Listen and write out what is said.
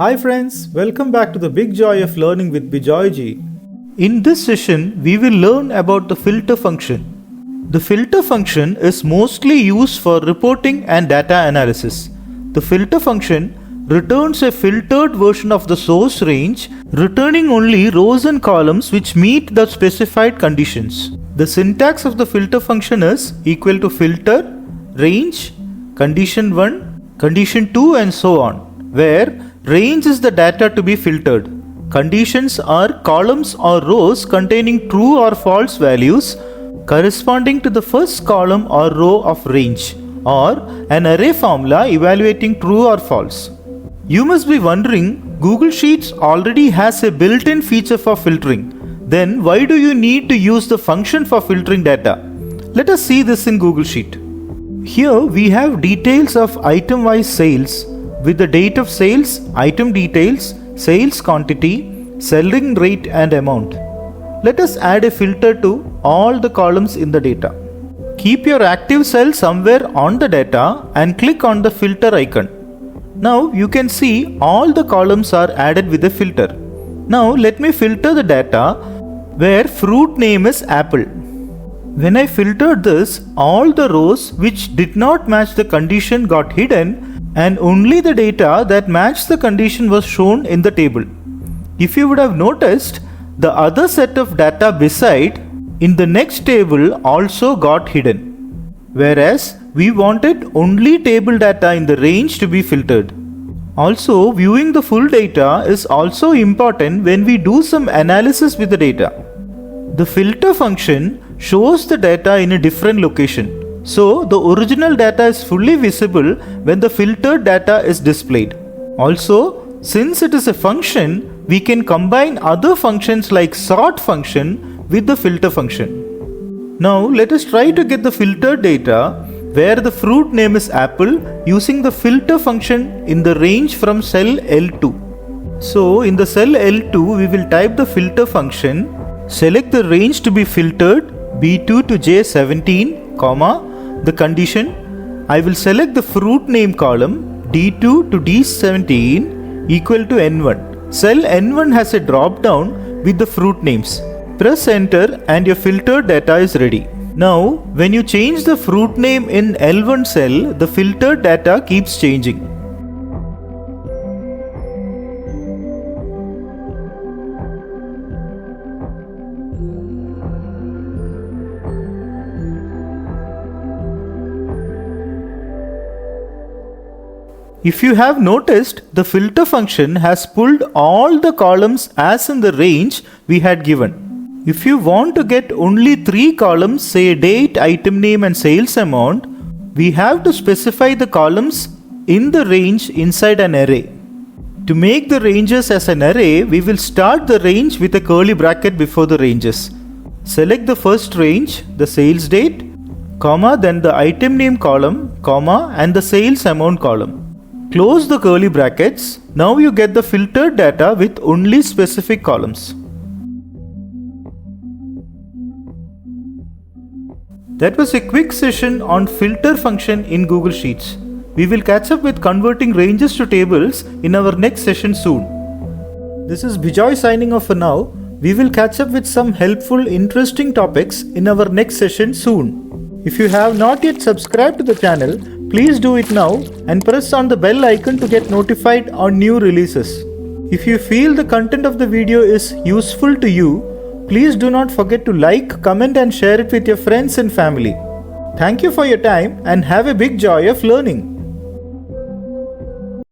Hi friends, welcome back to the big joy of learning with Bijoyji. In this session, we will learn about the filter function. The filter function is mostly used for reporting and data analysis. The filter function returns a filtered version of the source range, returning only rows and columns which meet the specified conditions. The syntax of the filter function is equal to filter, range, condition 1, condition 2 and so on, where range is the data to be filtered. Conditions are columns or rows containing true or false values corresponding to the first column or row of range, or an array formula evaluating true or false. You must be wondering, Google Sheets already has a built-in feature for filtering. Then why do you need to use the function for filtering data? Let us see this in Google Sheet. Here we have details of item-wise sales with the date of sales, item details, sales quantity, selling rate and amount. Let us add a filter to all the columns in the data. Keep your active cell somewhere on the data and click on the filter icon. Now you can see all the columns are added with a filter. Now let me filter the data where fruit name is apple. When I filtered this, all the rows which did not match the condition got hidden and only the data that matched the condition was shown in the table. If you would have noticed, the other set of data beside in the next table also got hidden, whereas we wanted only table data in the range to be filtered. Also, viewing the full data is also important when we do some analysis with the data. The filter function shows the data in a different location, so the original data is fully visible when the filtered data is displayed. Also, since it is a function, we can combine other functions like sort function with the filter function. Now let us try to get the filtered data where the fruit name is apple using the filter function in the range from cell L2. So in the cell L2 we will type the filter function, select the range to be filtered B2 to J17, the condition, I will select the fruit name column D2 to D17 equal to N1. Cell N1 has a drop down with the fruit names. Press enter and your filtered data is ready. Now, when you change the fruit name in L1 cell, the filtered data keeps changing. If you have noticed, the filter function has pulled all the columns as in the range we had given. If you want to get only 3 columns, say date, item name and sales amount, we have to specify the columns in the range inside an array. To make the ranges as an array, we will start the range with a curly bracket before the ranges. Select the first range, the sales date, then the item name column, and the sales amount column. Close the curly brackets. Now you get the filtered data with only specific columns. That was a quick session on filter function in Google Sheets. We will catch up with converting ranges to tables in our next session soon. This is Bijoy signing off for now. We will catch up with some helpful, interesting topics in our next session soon. If you have not yet subscribed to the channel, please do it now and press on the bell icon to get notified on new releases. If you feel the content of the video is useful to you, please do not forget to like, comment and share it with your friends and family. Thank you for your time and have a big joy of learning.